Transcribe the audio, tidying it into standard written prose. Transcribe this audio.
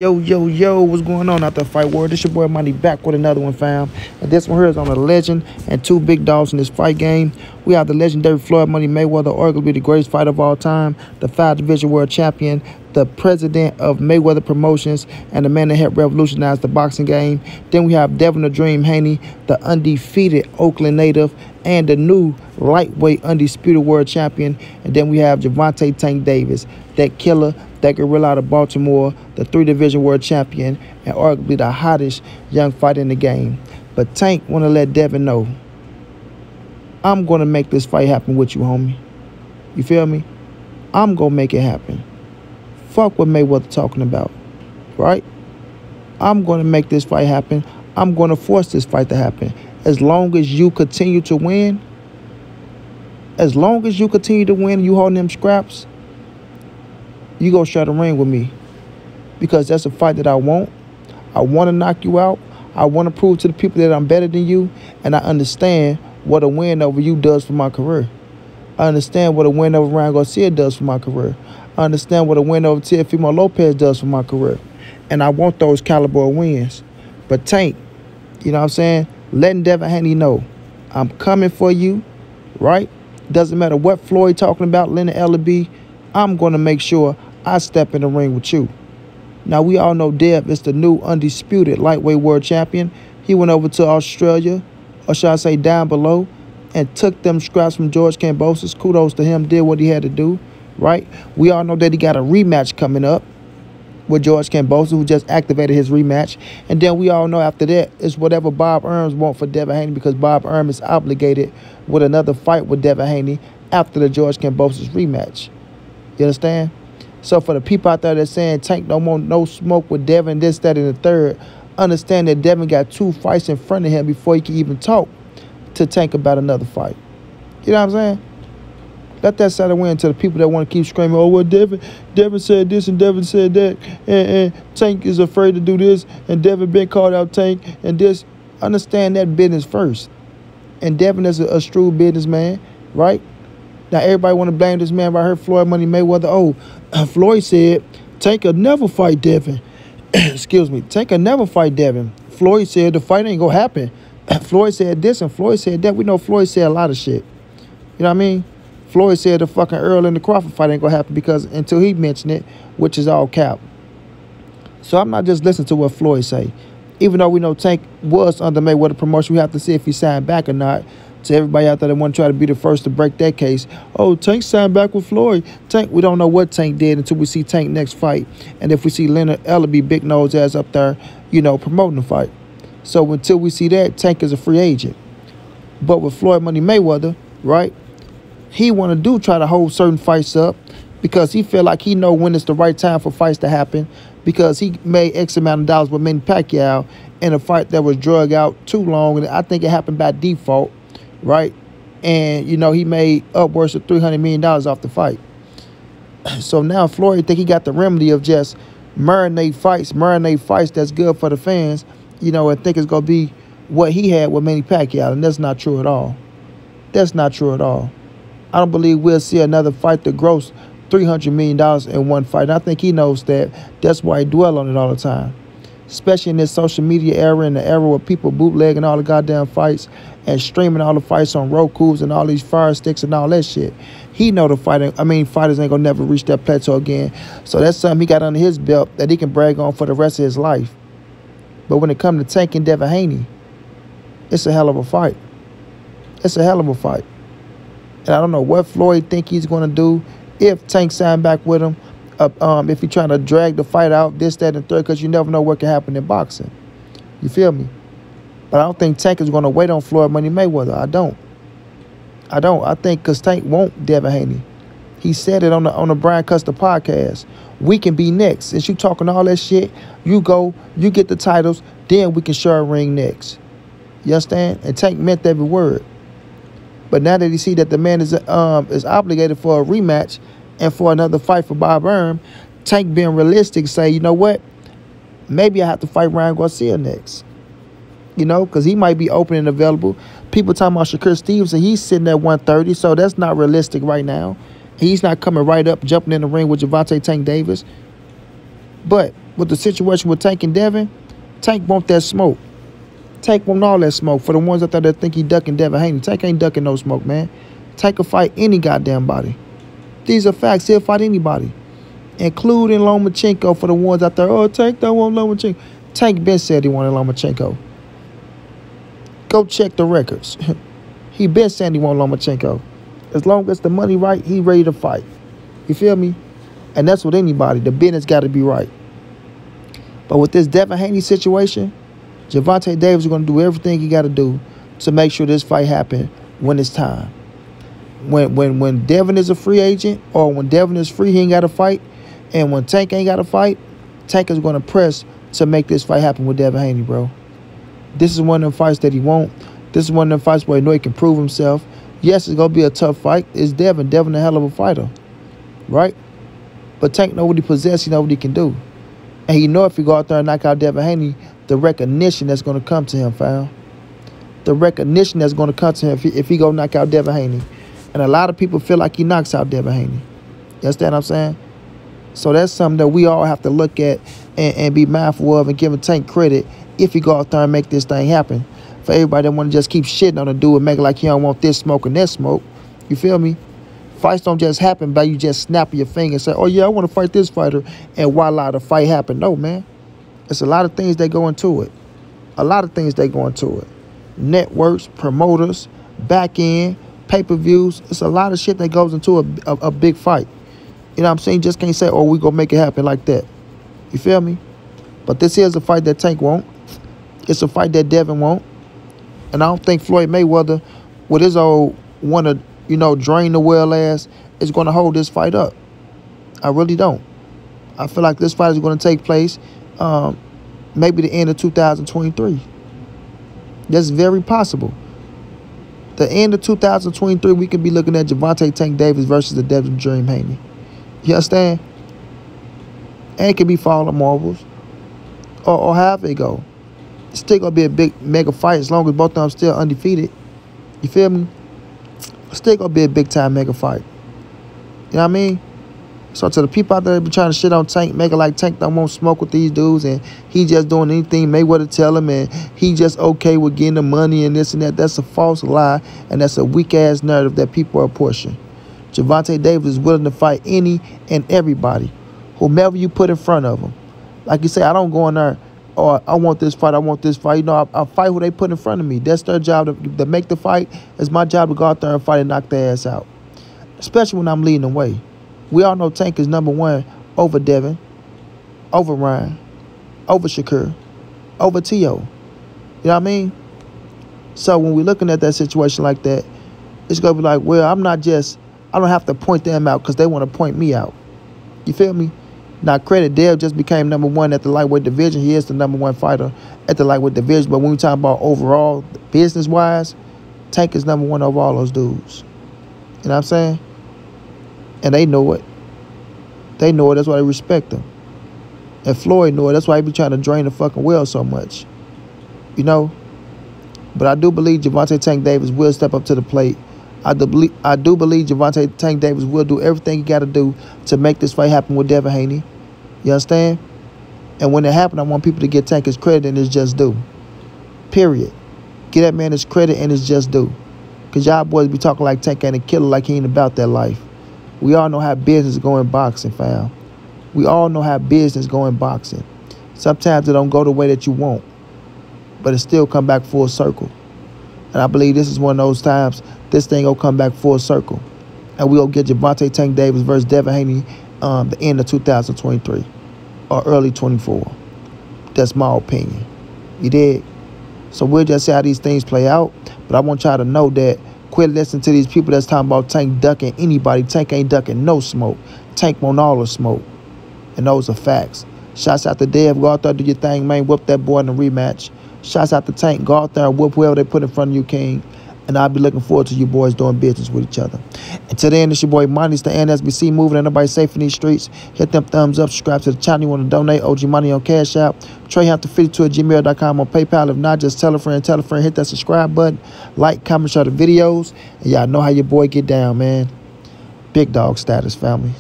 Yo, what's going on out there, Fight World? This your boy Money back with another one, fam. And this one here is on a legend and two big dogs in this fight game. We have the legendary Floyd Money Mayweather, arguably the greatest fighter of all time, the 5-division world champion, the president of Mayweather Promotions, and the man that helped revolutionize the boxing game. Then we have Devin the Dream Haney, the undefeated Oakland native, and the new lightweight undisputed world champion. And then we have Gervonta Tank Davis, that killer, that gorilla out of Baltimore, the 3-division world champion, and arguably the hottest young fighter in the game. But Tank want to let Devin know, I'm going to make this fight happen with you, homie. You feel me? I'm going to make it happen. Fuck what Mayweather talking about, right? I'm going to make this fight happen. I'm going to force this fight to happen. As long as you continue to win, and you holding them scraps, you go share the ring with me, because that's a fight that I want. I want to knock you out. I want to prove to the people that I'm better than you, and I understand what a win over you does for my career. I understand what a win over Ryan Garcia does for my career. I understand what a win over Teofimo Lopez does for my career, and I want those caliber of wins. But Tank, you know what I'm saying, letting Devin Haney know, I'm coming for you, right? Doesn't matter what Floyd talking about, Leonard Ellaby, I'm going to make sure I step in the ring with you. Now, we all know Dev is the new undisputed lightweight world champion. He went over to Australia, or should I say down below, and took them scraps from George Kambosos. Kudos to him, did what he had to do, right? We all know that he got a rematch coming up with George Kambosos, who just activated his rematch. And then we all know after that, it's whatever Bob Arums want for Devin Haney, because Bob Arums is obligated with another fight with Devin Haney after the George Kambosos rematch. You understand? So for the people out there that's saying Tank don't want no smoke with Devin, this, that, and the third, understand that Devin got 2 fights in front of him before he can even talk to Tank about another fight. You know what I'm saying? Let that settle in to the people that want to keep screaming, oh, well, Devin said this and Devin said that, and Tank is afraid to do this, and Devin been called out Tank, and this. Understand that business first. And Devin is a shrewd businessman, right? Now, everybody want to blame this man. I heard Floyd Money Mayweather. Oh, Floyd said Tank will never fight Devin. Excuse me. Tank will never fight Devin. Floyd said the fight ain't going to happen. Floyd said this and Floyd said that. We know Floyd said a lot of shit. You know what I mean? Floyd said the fucking Earl and the Crawford fight ain't going to happen because until he mentioned it, which is all cap. So I'm not just listening to what Floyd say. Even though we know Tank was under Mayweather promotion, we have to see if he signed back or not. To everybody out there that want to try to be the first to break that case, oh, Tank signed back with Floyd. Tank, we don't know what Tank did until we see Tank next fight. And if we see Leonard Ellaby, big nose ass up there, you know, promoting the fight. So until we see that, Tank is a free agent. But with Floyd Money Mayweather, right, he want to try to hold certain fights up because he feel like he know when it's the right time for fights to happen, because he made X amount of dollars with Manny Pacquiao in a fight that was drug out too long, and I think it happened by default. Right? And, you know, he made upwards of $300 million off the fight. So now Floyd think he got the remedy of just marinate fights that's good for the fans, you know, and think it's going to be what he had with Manny Pacquiao. And that's not true at all. That's not true at all. I don't believe we'll see another fight that gross $300 million in one fight. And I think he knows that. That's why he dwell on it all the time. Especially in this social media era, in the era where people bootlegging all the goddamn fights and streaming all the fights on Roku's and all these Fire Sticks and all that shit. He know fighters ain't gonna never reach that plateau again. So that's something he got under his belt that he can brag on for the rest of his life. But when it comes to Tank and Devin Haney, it's a hell of a fight. It's a hell of a fight. And I don't know what Floyd think he's gonna do if Tank signed back with him. If he trying to drag the fight out, this, that, and third, because you never know what can happen in boxing. You feel me? But I don't think Tank is going to wait on Floyd Money Mayweather. I don't. I think because Tank won't Devin Haney. He said it on the Brian Custer podcast. We can be next. Since you talking all that shit, you go, you get the titles, then we can share a ring next. You understand? And Tank meant every word. But now that he see that the man is obligated for a rematch and for another fight for Bob Arums, Tank being realistic say, you know what? Maybe I have to fight Ryan Garcia next. You know, because he might be open and available. People talking about Shakur Stevenson, he's sitting at 130, so that's not realistic right now. He's not coming right up, jumping in the ring with Gervonta Tank Davis. But with the situation with Tank and Devin, Tank want that smoke. Tank want all that smoke. For the ones out there that think he ducking Devin Haney, Tank ain't ducking no smoke, man. Tank will fight any goddamn body. These are facts. He'll fight anybody, including Lomachenko. For the ones out there, oh, Tank don't want Lomachenko. Tank been said he wanted Lomachenko. Go check the records. He been saying he want Lomachenko. As long as the money right, he ready to fight. You feel me? And that's with anybody. The business got to be right. But with this Devin Haney situation, Gervonta Davis is going to do everything he got to do to make sure this fight happen when it's time. When Devin is a free agent, or when Devin is free, he ain't got to fight. And when Tank ain't got to fight, Tank is going to press to make this fight happen with Devin Haney, bro. This is one of them fights that he won't. This is one of them fights where he know he can prove himself. Yes, it's going to be a tough fight. It's Devin. Devin a hell of a fighter, right? But Tank know what he possesses. He know what he can do. And he know if he go out there and knock out Devin Haney, the recognition that's going to come to him, fam. The recognition that's going to come to him if he go knock out Devin Haney. And a lot of people feel like he knocks out Devin Haney. You understand what I'm saying? So that's something that we all have to look at and be mindful of, and give Tank credit if he go out there and make this thing happen. For everybody that want to just keep shitting on the dude and make it like he don't want this smoke and that smoke. You feel me? Fights don't just happen by you just snapping your finger and say, oh, yeah, I want to fight this fighter, and voila, the fight happened. No, man. It's a lot of things that go into it. A lot of things that go into it. Networks, promoters, back end, pay-per-views. It's a lot of shit that goes into a big fight. You know what I'm saying? You just can't say, oh, we going to make it happen like that. You feel me? But this is a fight that Tank won't. It's a fight that Devin won't. And I don't think Floyd Mayweather, with his old want to, drain the well ass, is going to hold this fight up. I really don't. I feel like this fight is going to take place maybe the end of 2023. That's very possible. The end of 2023, we could be looking at Gervonta Tank Davis versus the Devin Dream Haney. You understand? And it could be falling marbles. Or however it go. It's still going to be a big mega fight as long as both of them still undefeated. You feel me? It's still going to be a big time mega fight. You know what I mean? So to the people out there that be trying to shit on Tank, make it like Tank don't want smoke with these dudes and he just doing anything Mayweather tell him and he just okay with getting the money and this and that. That's a false lie, and that's a weak-ass narrative that people are pushing. Gervonta Davis is willing to fight any and everybody, whomever you put in front of him. Like you say, I don't go in there, oh, I want this fight, I want this fight. I fight who they put in front of me. That's their job to make the fight. It's my job to go out there and fight and knock their ass out, especially when I'm leading the way. We all know Tank is #1 over Devin, over Ryan, over Shakur, over T.O. You know what I mean? So when we're looking at that situation like that, it's going to be like, well, I don't have to point them out because they want to point me out. You feel me? Now, credit, Dev just became #1 at the lightweight division. He is the #1 fighter at the lightweight division. But when we talk about overall, business-wise, Tank is #1 over all those dudes. You know what I'm saying? And they know it. They know it. That's why they respect him. And Floyd know it. That's why he be trying to drain the fucking well so much. You know? But I do believe Gervonta Tank Davis will step up to the plate. I do believe Gervonta Tank Davis will do everything he got to do to make this fight happen with Devin Haney. You understand? And when it happens, I want people to get Tank his credit and his just due. Period. Get that man his credit and his just due. Because y'all boys be talking like Tank ain't a killer, like he ain't about that life. We all know how business go in boxing, fam. We all know how business go in boxing. Sometimes it don't go the way that you want, but it still come back full circle. And I believe this is one of those times this thing will come back full circle. And we'll get Gervonta Tank Davis versus Devin Haney the end of 2023 or early 24. That's my opinion. You dig? So we'll just see how these things play out. But I want y'all to know that quit listening to these people that's talking about Tank ducking anybody. Tank ain't ducking no smoke. Tank want all the smoke. And those are facts. Shouts out to Dev. Go out there, do your thing, man. Whip that boy in the rematch. Shouts out to Tank. Go out there and whip whoever they put in front of you, King. And I'll be looking forward to you boys doing business with each other. Until then, it's your boy Money. It's the NSBC moving. Ain't nobody safe in these streets. Hit them thumbs up. Subscribe to the channel. You want to donate? OG Money on Cash App. TreyHunter52@gmail.com on PayPal. If not, just tell a friend. Hit that subscribe button. Like, comment, share the videos. And y'all know how your boy get down, man. Big dog status, family.